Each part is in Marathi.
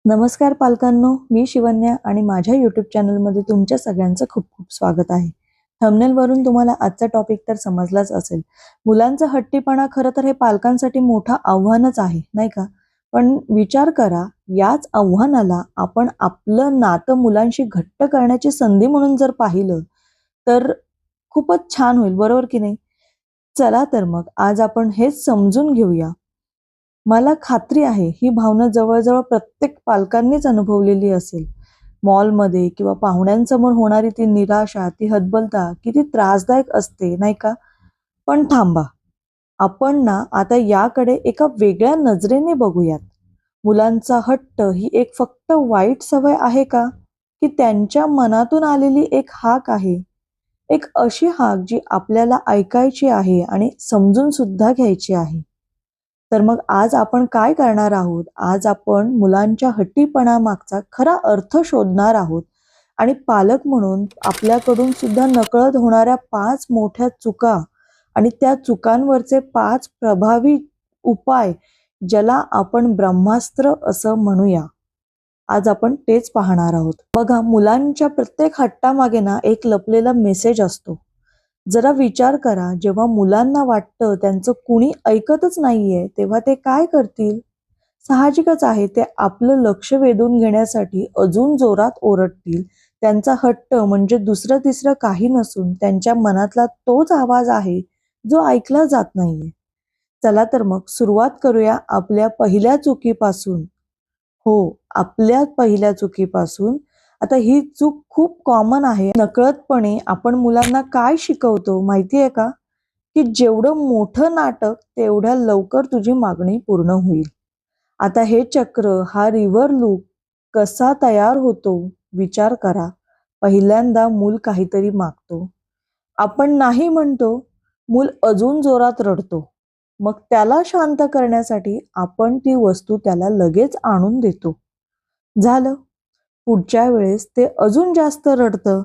नमस्कार पालकांनो, मी शिवन्या आणि माझ्या यूट्यूब चॅनलमध्ये तुमच्या सगळ्यांचं खूप खूप स्वागत आहे. थंबनेलवरून तुम्हाला आजचा टॉपिक तर समजलाच असेल. मुलांचा हट्टीपणा खरं तर हे पालकांसाठी मोठं आव्हानच आहे, नाही का? पण विचार करा, याच आव्हानाला आपण आपलं नातं मुलांशी घट्ट करण्याची संधी म्हणून जर पाहिलं, तर खूपच छान होईल, बरोबर की नाही? चला तर मग आज आपण हेच समजून घेऊया. मला खात्री आहे ही भावना जवळजवळ प्रत्येक पालकांनीच अनुभवलेली असेल. मॉलमध्ये किंवा पाहुण्यांसमोर होणारी ती निराशा, ती हतबलता किती त्रासदायक असते, नाही का? पण थांबा, आपण ना आता याकडे एका वेगळ्या नजरेने बघूयात. मुलांचा हट्ट ही एक फक्त वाईट सवय आहे का? की त्यांच्या मनातून आलेली एक हाक आहे? एक अशी हाक जी आपल्याला ऐकायची आहे आणि समजून सुद्धा घ्यायची आहे. तर मग आज आपण काय करणार आहोत? आज आपण मुलांच्या हट्टीपणामागचा खरा अर्थ शोधणार आहोत आणि पालक म्हणून आपल्याकडून सुद्धा नकळत होणाऱ्या 5 मोठ्या चुका आणि त्या चुकांवरचे 5 प्रभावी उपाय, ज्याला आपण ब्रह्मास्त्र असं म्हणूया. आज आपण तेच पाहणार आहोत. बघा, मुलांच्या प्रत्येक हट्टामागे ना एक लपलेला मेसेज असतो. जरा विचार करा, जेव्हा मुलांना वाटतं त्यांचं कुणी ऐकतच नाहीये, तेव्हा ते काय करतील? साहजिकच आहे, ते आपलं लक्ष वेधून घेण्यासाठी अजून जोरात ओरडतील. त्यांचा हट्ट म्हणजे दुसरं तिसरं काही नसून त्यांच्या मनातला तोच आवाज आहे, जो ऐकला जात नाहीये. चला तर मग सुरुवात करूया आपल्या पहिल्या चुकीपासून. हो, आपल्या पहिल्या चुकीपासून. आता ही चूक खूप कॉमन आहे. नकळतपणे आपण मुलांना काय शिकवतो माहितीये का? की जेवढं मोठं नाटक तेवढ्या लवकर तुझी मागणी पूर्ण होईल. आता हे चक्र, हा रिव्हर लूप कसा तयार होतो विचार करा. पहिल्यांदा मूल काहीतरी मागतो. आपण नाही म्हणतो, मूल अजून जोरात रडतो. मग त्याला शांत करण्यासाठी आपण ती वस्तू त्याला लगेच आणून देतो. झालं. पुढच्या वेळेस ते अजून जास्त रडतं,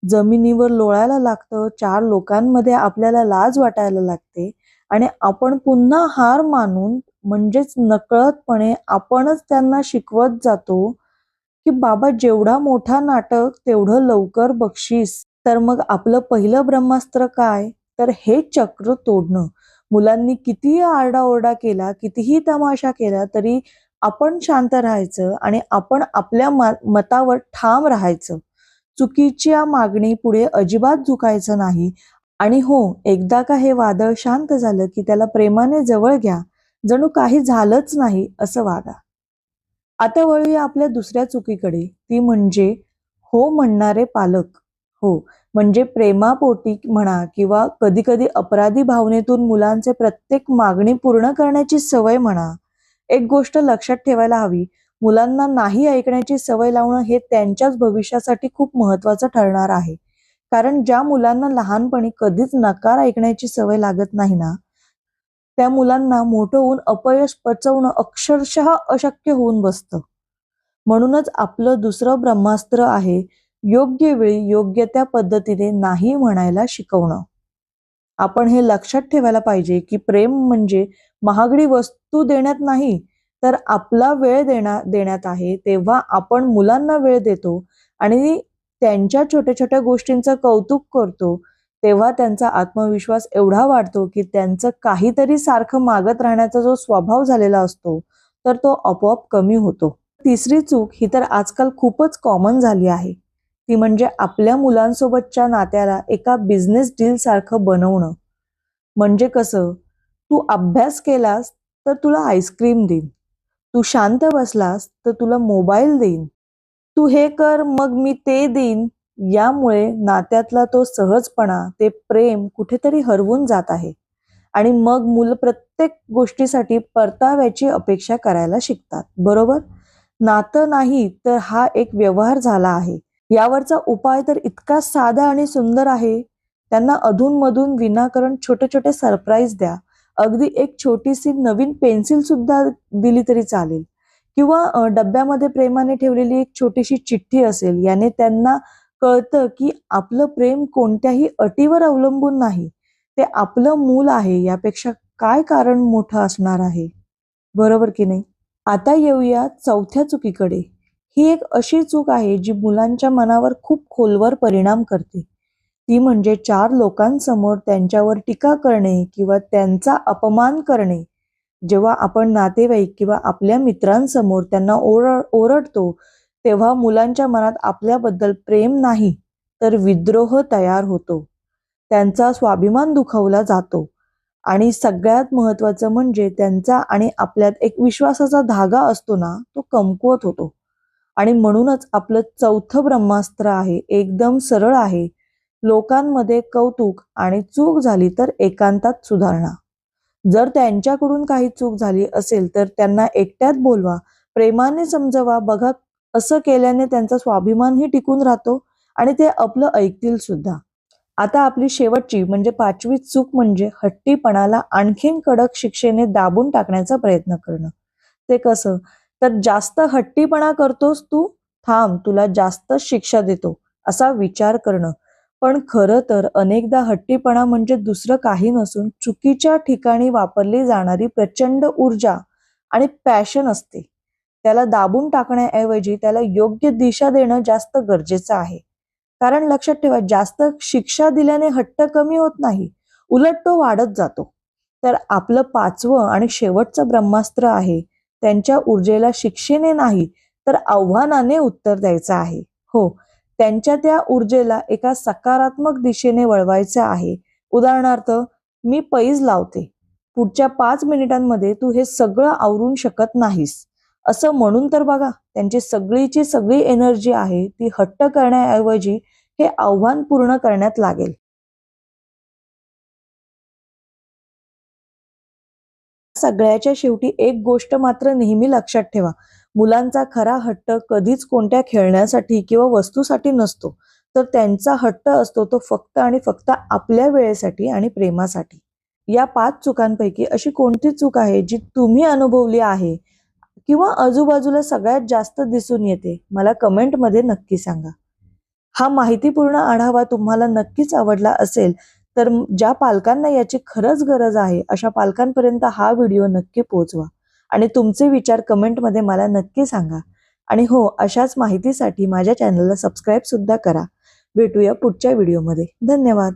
जमिनीवर लोळायला लागतं, 4 लोकांमध्ये आपल्याला लाज वाटायला लागते आणि आपण पुन्हा हार मानून म्हणजेच नकळतपणे आपणच त्यांना शिकवत जातो, की बाबा जेवढा मोठा नाटक तेवढं लवकर बक्षीस. तर मग आपलं पहिलं ब्रह्मास्त्र काय? तर हे चक्र तोडणं. मुलांनी कितीही आरडाओरडा केला, कितीही तमाशा केला तरी आपण शांत राहायचं आणि आपण आपल्या मतावर ठाम राहायचं. चुकीच्या मागणी पुढे अजिबात झुकायचं नाही. आणि हो, एकदा का हे वादळ शांत झालं की त्याला प्रेमाने जवळ घ्या. जणू काही झालंच नाही असं वागा. आता वळूया आपल्या दुसऱ्या चुकीकडे, ती म्हणजे हो म्हणणारे पालक. हो, म्हणजे प्रेमापोटी म्हणा किंवा कधी-कधी अपराधी भावनेतून मुलांचे प्रत्येक मागणी पूर्ण करण्याची सवय म्हणा. एक गोष्ट लक्षात ठेवायला हवी, मुलांना नाही ऐकण्याची सवय लावणं हे त्यांच्याच भविष्यासाठी खूप महत्वाचं ठरणार आहे. कारण ज्या मुलांना लहानपणी कधीच नकार ऐकण्याची सवय लागत नाही ना, त्या मुलांना मोठं होऊन अपयश पचवणं अक्षरशः अशक्य होऊन बसतं. म्हणूनच आपलं दुसरं ब्रह्मास्त्र आहे, योग्य वेळी योग्य त्या पद्धतीने नाही म्हणायला शिकवणं. आपण हे लक्षात ठेवायला पाहिजे, की प्रेम म्हणजे महागडी वस्तू देण्यात नाही, तर आपला वेळ देण्यात आहे. तेव्हा आपण मुलांना वेळ देतो आणि त्यांच्या छोट्या-छोट्या गोष्टींचं कौतुक करतो. तेव्हा त्यांचा आत्मविश्वास एवढा वाढतो, की त्यांचं काहीतरी सारखं मागत राहण्याचा जो स्वभाव झालेला असतो, तर तो आपोआप कमी होतो. तिसरी चूक ही तर आजकाल खूपच कॉमन झाली आहे. ती म्हणजे आपल्या मुलांसोबतच्या नात्याला एका बिझनेस डील सारखं बनवणं. म्हणजे कसं? तू अभ्यास केलास तर तुला आईस्क्रीम देईन. तू शांत बसलास तर तुला मोबाईल देईन. तू हे कर मग मी ते देईन. यामुळे नात्यातला तो सहजपणा, ते प्रेम कुठेतरी हरवून जात आहे. आणि मग मुलं प्रत्येक गोष्टीसाठी परताव्याची अपेक्षा करायला शिकतात. बरोबर? नातं नाही तर हा एक व्यवहार झाला आहे. यावरचा उपाय तर इतका साधा आणि सुंदर आहे. त्यांना अधूनमधून विनाकारण छोटे-छोटे सरप्राईज द्या. अगदी एक छोटीशी नवीन पेन्सिल सुद्धा दिली तरी चालेल. किंवा डब्यामध्ये प्रेमाने ठेवलेली एक छोटीशी चिठ्ठी असेल. याने त्यांना कळतं, की आपलं प्रेम कोणत्याही अटीवर अवलंबून नाही. ते आपलं मूल आहे, यापेक्षा काय कारण मोठं असणार आहे. बरोबर की नाही? आता येऊया चौथ्या चुकीकडे. ही एक अशी चूक आहे जी मुलांच्या मनावर खूप खोलवर परिणाम करते. ती म्हणजे 4 लोकांसमोर त्यांच्यावर टीका करणे किंवा त्यांचा अपमान करणे. जेव्हा आपण नातेवाईक किंवा आपल्या मित्रांसमोर त्यांना ओरडतो, तेव्हा मुलांच्या मनात आपल्याबद्दल प्रेम नाही, तर विद्रोह तयार होतो. त्यांचा स्वाभिमान दुखावला जातो आणि सगळ्यात महत्त्वाचं म्हणजे त्यांचा आणि आपल्यात एक विश्वासाचा धागा असतो ना, तो कमकुवत होतो. आणि म्हणूनच आपलं चौथं ब्रह्मास्त्र आहे, एकदम सरळ आहे. लोकांमध्ये कौतुक आणि चूक झाली तर एकांतात सुधारणा. जर त्यांच्याकडून काही चूक झाली असेल तर त्यांना एकट्यात बोलवा, प्रेमाने समजवा. बघा, असं केल्याने त्यांचा स्वाभिमानही टिकून राहतो आणि ते आपलं ऐकतील सुद्धा. आता आपली शेवटची म्हणजे 5वी चूक म्हणजे हट्टीपणाला आणखीन कडक शिक्षेने दाबून टाकण्याचा प्रयत्न करणं. ते कसं? तर जास्त हट्टीपणा करतोस तू, थांब तुला जास्त शिक्षा देतो, असा विचार करणं. पण खरं तर अनेकदा हट्टीपणा म्हणजे दुसरं काही नसून चुकीच्या ठिकाणी वापरली जाणारी प्रचंड ऊर्जा आणि पॅशन असते. त्याला दाबून टाकण्याऐवजी त्याला योग्य दिशा देणं जास्त गरजेचं आहे. कारण लक्षात ठेवा, जास्त शिक्षा दिल्याने हट्ट कमी होत नाही, उलट तो वाढत जातो. तर आपलं 5वं आणि शेवटचं ब्रह्मास्त्र आहे, त्यांच्या ऊर्जेला शिक्षेने नाही तर आव्हानाने उत्तर द्यायचं आहे. हो, त्यांच्या त्या ऊर्जेला एका सकारात्मक दिशेने वळवायचं आहे. उदाहरणार्थ, मी पैज लावते, पुढच्या 5 मिनिटांमध्ये तू हे सगळं आवरून शकत नाहीस, असं म्हणून तर बघा. त्यांची सगळीची सगळी एनर्जी आहे ती हट्ट करण्याऐवजी हे आव्हान पूर्ण करण्यात लागेल. सगळ्याच्या शेवटी एक गोष्ट मात्र नेहमी लक्षात ठेवा, मुलांचा खरा हट्ट कधीच कोणत्या खेळण्यासाठी किंवा वस्तूसाठी नसतो, तर त्यांचा हट्ट असतो तो फक्त आणि फक्त आपल्या वेळेसाठी आणि प्रेमासाठी. या 5 चुकांपैकी अशी कोणती चूक आहे जी तुम्ही अनुभवली आहे किंवा आजूबाजूला सगळ्यात जास्त दिसून येते? मला कमेंटमध्ये नक्की सांगा. हा माहितीपूर्ण आढावा तुम्हाला नक्कीच आवडला असेल तर ज्या पालकांना याची खरंच गरज आहे अशा पालकांपर्यंत हा व्हिडिओ नक्की पोहोचवा आणि तुमचे विचार कमेंटमध्ये मला नक्की सांगा. आणि हो, अशाच माहितीसाठी माझ्या चॅनलला सबस्क्राईब सुद्धा करा. भेटूया पुढच्या व्हिडिओमध्ये. धन्यवाद.